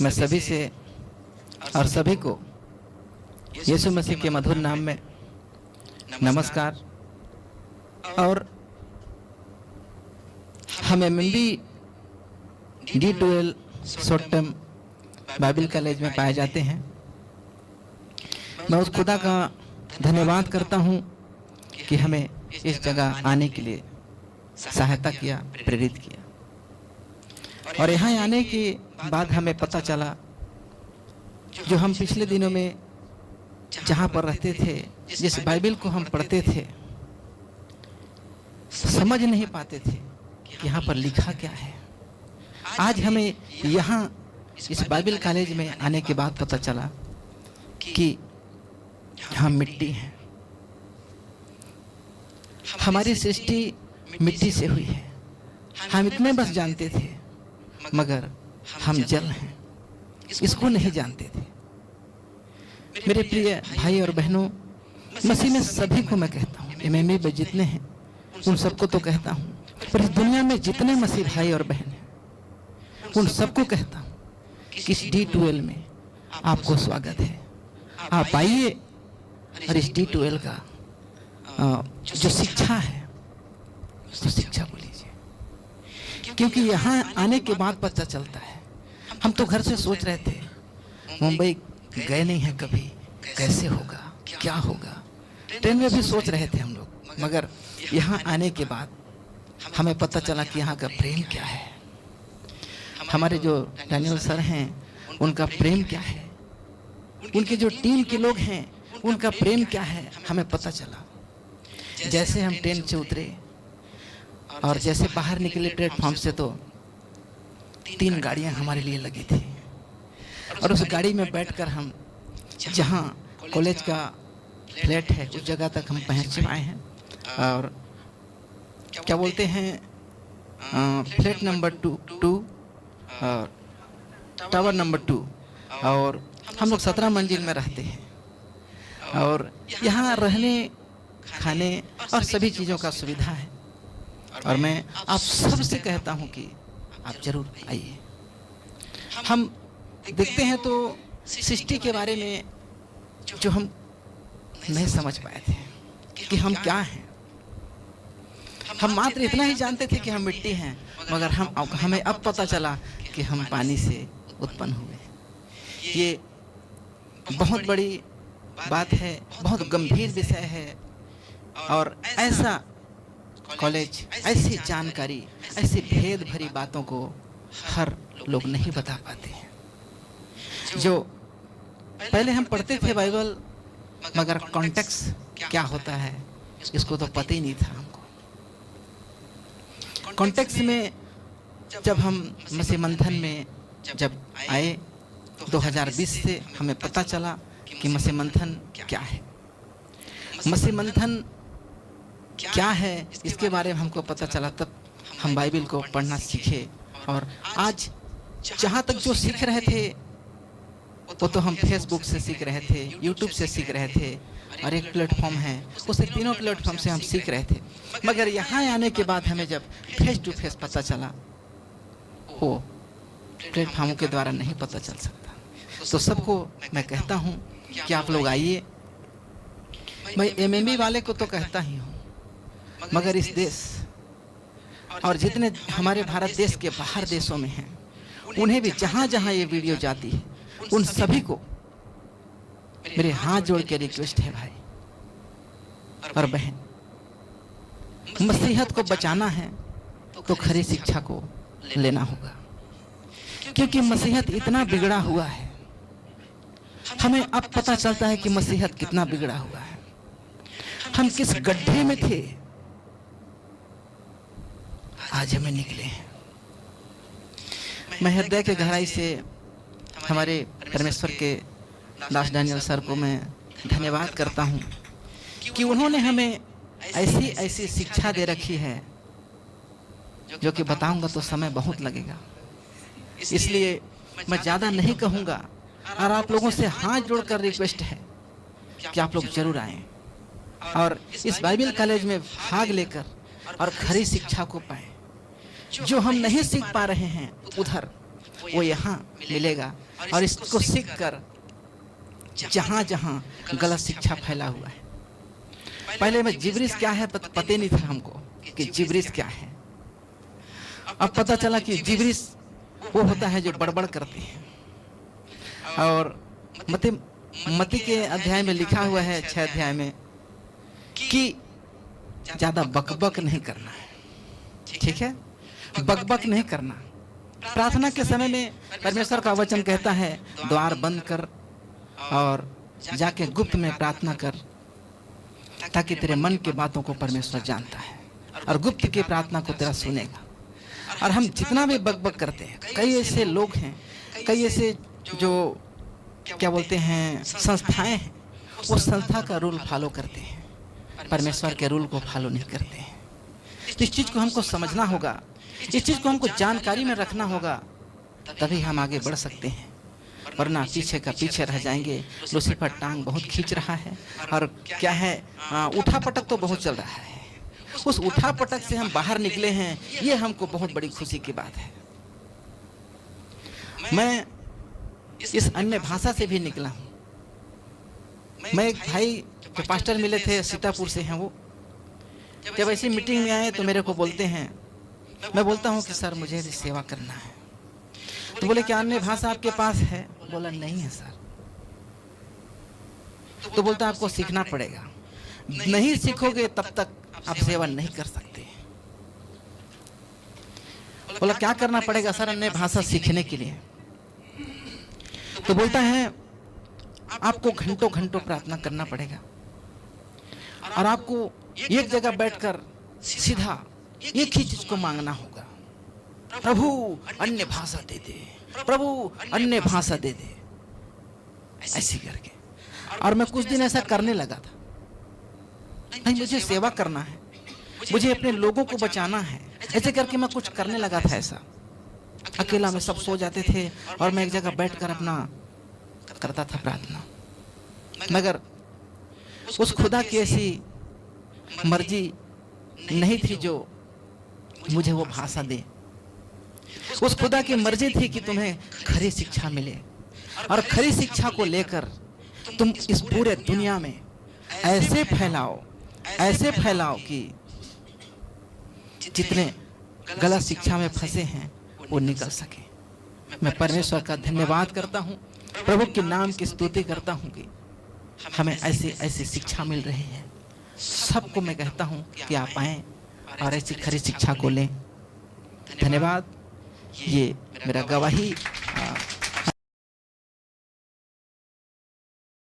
मैं सभी से और सभी को यीशु मसीह के मधुर नाम में नमस्कार। और हम MMB D12 short term Bible college में पाए जाते हैं। मैं उस खुदा का धन्यवाद करता हूँ कि हमें इस जगह आने के लिए सहायता किया, प्रेरित किया। और यहाँ आने के बाद हमें पता चला जो हम पिछले दिनों में जहाँ पर रहते थे, जिस बाइबल को हम पढ़ते थे, समझ नहीं पाते थे कि यहाँ पर लिखा क्या है। आज हमें यहाँ इस बाइबल कॉलेज में आने के बाद पता चला कि हम मिट्टी हैं, हमारी सृष्टि मिट्टी से हुई है। हम इतने बस जानते थे, मगर हम जल हैं, इसको नहीं जानते थे। मेरे प्रिय भाई और बहनों, मसीह में सभी को मैं कहता हूँ, एमएमबी में जितने हैं उन सबको तो कहता हूँ, पर इस दुनिया में जितने मसीह भाई और बहन हैं उन सबको कहता हूँ कि इस D12 में आपको स्वागत है। आप आइए और इस D12 का जो शिक्षा है उसको शिक्षा को लीजिए, क्योंकि यहाँ आने के बाद पता चलता है। हम तो घर से सोच रहे थे, मुंबई गए नहीं हैं कभी, कैसे होगा, क्या होगा। ट्रेन में भी सोच रहे थे हम लोग, मगर यहाँ आने के बाद हमें पता चला कि यहाँ का प्रेम क्या है। हमारे जो डैनियल सर हैं उनका प्रेम क्या है, उनके जो टीम के लोग हैं उनका प्रेम क्या है, हमें पता चला। जैसे हम ट्रेन से उतरे और जैसे बाहर निकले प्लेटफॉर्म से, तो 3 गाड़ियाँ हमारे लिए लगी थी। और उस गाड़ी में बैठकर हम जहाँ कॉलेज का फ्लैट है उस जगह तक हम पहुँच पाए हैं। और क्या बोलते हैं, फ्लैट नंबर 2 और टावर नंबर 2, और हम लोग 17 मंजिल में रहते हैं। और यहाँ रहने, खाने और सभी चीज़ों का सुविधा है। और मैं आप सबसे कहता हूँ कि आप जरूर आइए। हम देखते हैं तो सृष्टि के बारे में जो हम नहीं समझ पाए थे कि हम क्या हैं। हम मात्र इतना ही जानते थे कि हम मिट्टी हैं, मगर हमें अब पता चला कि हम पानी से उत्पन्न हुए। ये बहुत बड़ी बात है, बहुत गंभीर विषय है। और ऐसा कॉलेज, ऐसी जानकारी, ऐसी भेद भरी बातों को हर लोग नहीं बता पाते हैं। जो पहले हम पढ़ते थे बाइबल, मगर कॉन्टेक्स्ट क्या होता है इसको तो पता ही नहीं था हमको। कॉन्टेक्स्ट में जब हम मसीह मंथन में जब आए 2020 से, हमें पता चला कि मसीह मंथन क्या है। मसीह मंथन क्या है इसके बारे में हमको पता चला, तब हम बाइबल को पढ़ना सीखे। और आज जहाँ तक जो सीख रहे थे वो तो हम फेसबुक से सीख रहे थे, यूट्यूब से सीख रहे थे, और एक प्लेटफॉर्म है उससे, तीनों प्लेटफॉर्म से हम सीख रहे थे। मगर यहाँ आने के बाद हमें जब फेस टू फेस पता चला, वो प्लेटफॉर्मों के द्वारा नहीं पता चल सकता। तो सबको मैं कहता हूँ कि आप लोग आइए। मैं एमएमबी वाले को तो कहता ही हूँ, मगर इस देश और जितने हमारे भारत देश के बाहर देशों में हैं, उन्हें भी जहाँ जहाँ ये वीडियो जाती है, उन सभी को मेरे हाथ जोड़ के रिक्वेस्ट है, भाई और बहन, मसीहत को बचाना है तो खरी शिक्षा को लेना होगा, क्योंकि मसीहत इतना बिगड़ा हुआ है। हमें अब पता चलता है कि मसीहत कितना बिगड़ा हुआ है। हम किस गड्ढे में थे, आज हमें निकले हैं। मैं हृदय के गहराई से हमारे परमेश्वर के दास डैनियल सर को मैं धन्यवाद करता हूँ कि उन्होंने हमें ऐसी ऐसी शिक्षा दे रखी है जो कि बताऊंगा तो समय बहुत लगेगा। इसलिए मैं ज़्यादा नहीं कहूँगा, और आप लोगों से हाथ जोड़कर रिक्वेस्ट है कि आप लोग जरूर आएं और इस बाइबल कॉलेज में भाग लेकर और खरी शिक्षा को पाएं। जो हम नहीं सीख पा रहे हैं उधर, वो यहाँ मिलेगा। और इसको सीख कर जहाँ जहाँ गलत शिक्षा फैला हुआ है, पहले में जिब्रिस क्या है पता नहीं था हमको कि जिब्रिस क्या है। अब पता चला कि जिब्रिस वो होता है जो बड़बड़ करते हैं। और मती के अध्याय में लिखा हुआ है 6 अध्याय में कि ज्यादा बकबक नहीं करना है, ठीक है, बकबक नहीं करना। प्रार्थना के समय में परमेश्वर का वचन कहता है द्वार बंद कर और जाके गुप्त में प्रार्थना कर, ताकि तेरे मन की बातों को परमेश्वर जानता है और गुप्त की प्रार्थना को तेरा सुनेगा। और हम जितना भी बकबक करते हैं, कई ऐसे लोग हैं, कई ऐसे जो क्या बोलते हैं संस्थाएं हैं, वो संस्था का रूल फॉलो करते हैं, परमेश्वर के रूल को फॉलो नहीं करते हैं। तो इस चीज़ को हमको समझना होगा, इस चीज़ को हमको जानकारी में रखना होगा, तभी हम आगे बढ़ सकते हैं। वरना पीछे का पीछे रह जाएंगे। लूसीफर टांग बहुत खींच रहा है और क्या है उठा पटक तो बहुत चल रहा है। उस उठा पटक से हम बाहर निकले हैं, ये हमको बहुत बड़ी खुशी की बात है। मैं इस अन्य भाषा से भी निकला हूँ। मैं एक भाई जो पास्टर मिले थे, सीतापुर से हैं वो, जब ऐसी मीटिंग में आए तो मेरे को बोलते हैं, मैं बोलता हूँ कि सर मुझे भी सेवा करना है। तो बोले क्या अन्य भाषा आपके पास है? बोला नहीं है सर। तो बोलता आपको सीखना पड़ेगा, नहीं सीखोगे तब तक आप सेवा नहीं कर सकते। बोला क्या करना पड़ेगा सर अन्य भाषा सीखने के लिए? तो बोलता है आपको घंटों घंटों प्रार्थना करना पड़ेगा और आपको एक जगह बैठकर सीधा एक ही चीज को मांगना होगा, प्रभु अन्य भाषा दे दे, प्रभु अन्य भाषा दे दे, ऐसे करके। और मैं कुछ दिन ऐसा करने लगा था, नहीं मुझे सेवा करना है, मुझे अपने लोगों को बचाना है, ऐसे करके मैं कुछ करने लगा था। ऐसा अकेला में सब सो जाते थे और मैं एक जगह बैठकर अपना करता था प्रार्थना। मगर उस खुदा की ऐसी मर्जी नहीं थी जो मुझे वो भाषा दे। उस खुदा की मर्जी थी कि तुम्हें खरी शिक्षा मिले और खरी शिक्षा को लेकर तुम इस पूरे दुनिया में ऐसे फैलाओ कि जितने गलत शिक्षा में फंसे हैं वो निकल सके। मैं परमेश्वर का धन्यवाद करता हूँ, प्रभु के नाम की स्तुति करता हूँ कि हमें ऐसी शिक्षा मिल रही है। सबको मैं कहता हूँ कि आप आएं और ऐसी खरी शिक्षा को लें। धन्यवाद। ये मेरा गवाही